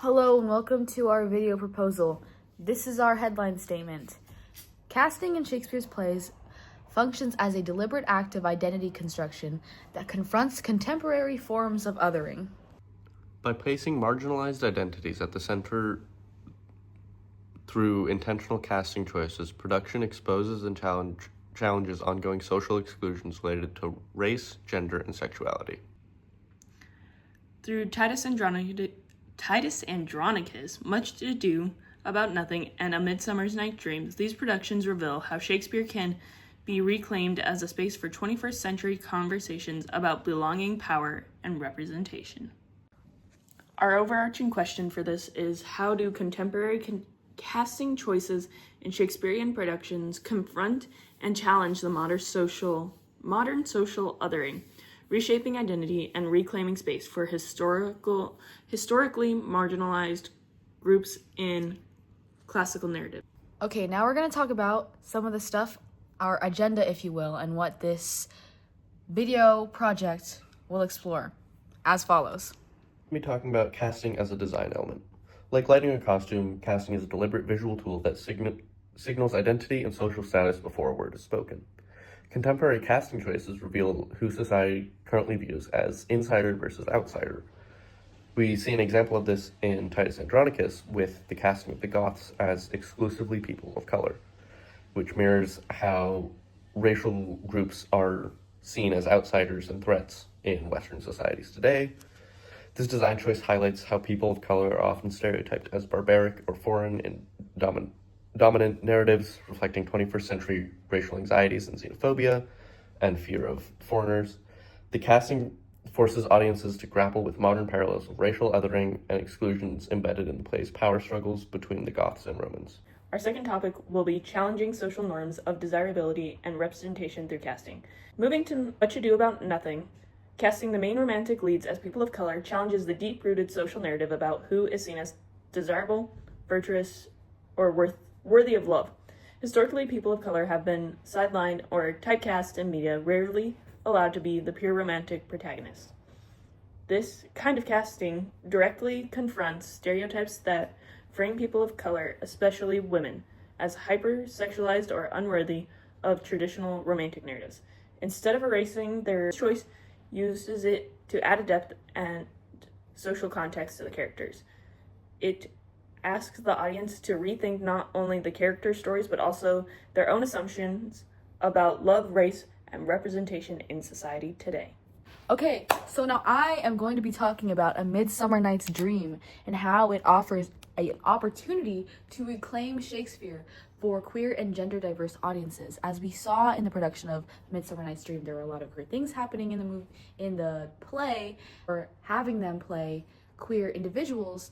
Hello and welcome to our video proposal. This is our headline statement. Casting in Shakespeare's plays functions as a deliberate act of identity construction that confronts contemporary forms of othering. By placing marginalized identities at the center through intentional casting choices, production exposes and challenges ongoing social exclusions related to race, gender, and sexuality. Through Titus Andronicus, Much Ado About Nothing, and A Midsummer's Night's Dream, these productions reveal how Shakespeare can be reclaimed as a space for 21st century conversations about belonging, power, and representation. Our overarching question for this is, how do contemporary casting choices in Shakespearean productions confront and challenge the modern social othering, reshaping identity and reclaiming space for historically marginalized groups in classical narrative? Okay, now we're going to talk about some of the stuff, our agenda, if you will, and what this video project will explore as follows. We'll be talking about casting as a design element. Like lighting a costume, casting is a deliberate visual tool that signals identity and social status before a word is spoken. Contemporary casting choices reveal who society currently views as insider versus outsider. We see an example of this in Titus Andronicus with the casting of the Goths as exclusively people of color, which mirrors how racial groups are seen as outsiders and threats in Western societies today. This design choice highlights how people of color are often stereotyped as barbaric or foreign in dominant narratives, reflecting 21st century racial anxieties and xenophobia and fear of foreigners. The casting forces audiences to grapple with modern parallels of racial othering and exclusions embedded in the play's power struggles between the Goths and Romans. Our second topic will be challenging social norms of desirability and representation through casting. Moving to Much Ado About Nothing, casting the main romantic leads as people of color challenges the deep-rooted social narrative about who is seen as desirable, virtuous, or worthy of love. Historically, people of color have been sidelined or typecast in media, rarely allowed to be the pure romantic protagonist. This kind of casting directly confronts stereotypes that frame people of color, especially women, as hypersexualized or unworthy of traditional romantic narratives. Instead of erasing their choice, uses it to add a depth and social context to the characters. It asks the audience to rethink not only the character stories, but also their own assumptions about love, race, and representation in society today. Okay, so now I am going to be talking about A Midsummer Night's Dream and how it offers an opportunity to reclaim Shakespeare for queer and gender diverse audiences. As we saw in the production of Midsummer Night's Dream, there were a lot of great things happening in the play, or having them play queer individuals.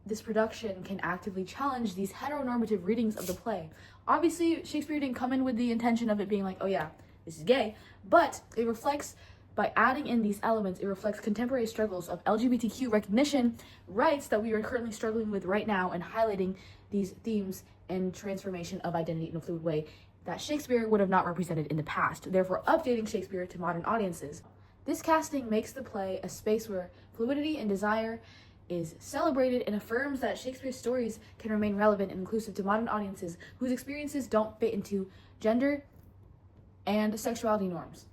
This production can actively challenge these heteronormative readings of the play. Obviously, Shakespeare didn't come in with the intention of it being like, oh yeah, this is gay, but it reflects, by adding in these elements, it reflects contemporary struggles of LGBTQ recognition rights that we are currently struggling with right now, and highlighting these themes and transformation of identity in a fluid way that Shakespeare would have not represented in the past, therefore updating Shakespeare to modern audiences. This casting makes the play a space where fluidity and desire is celebrated and affirms that Shakespeare's stories can remain relevant and inclusive to modern audiences whose experiences don't fit into gender and sexuality norms.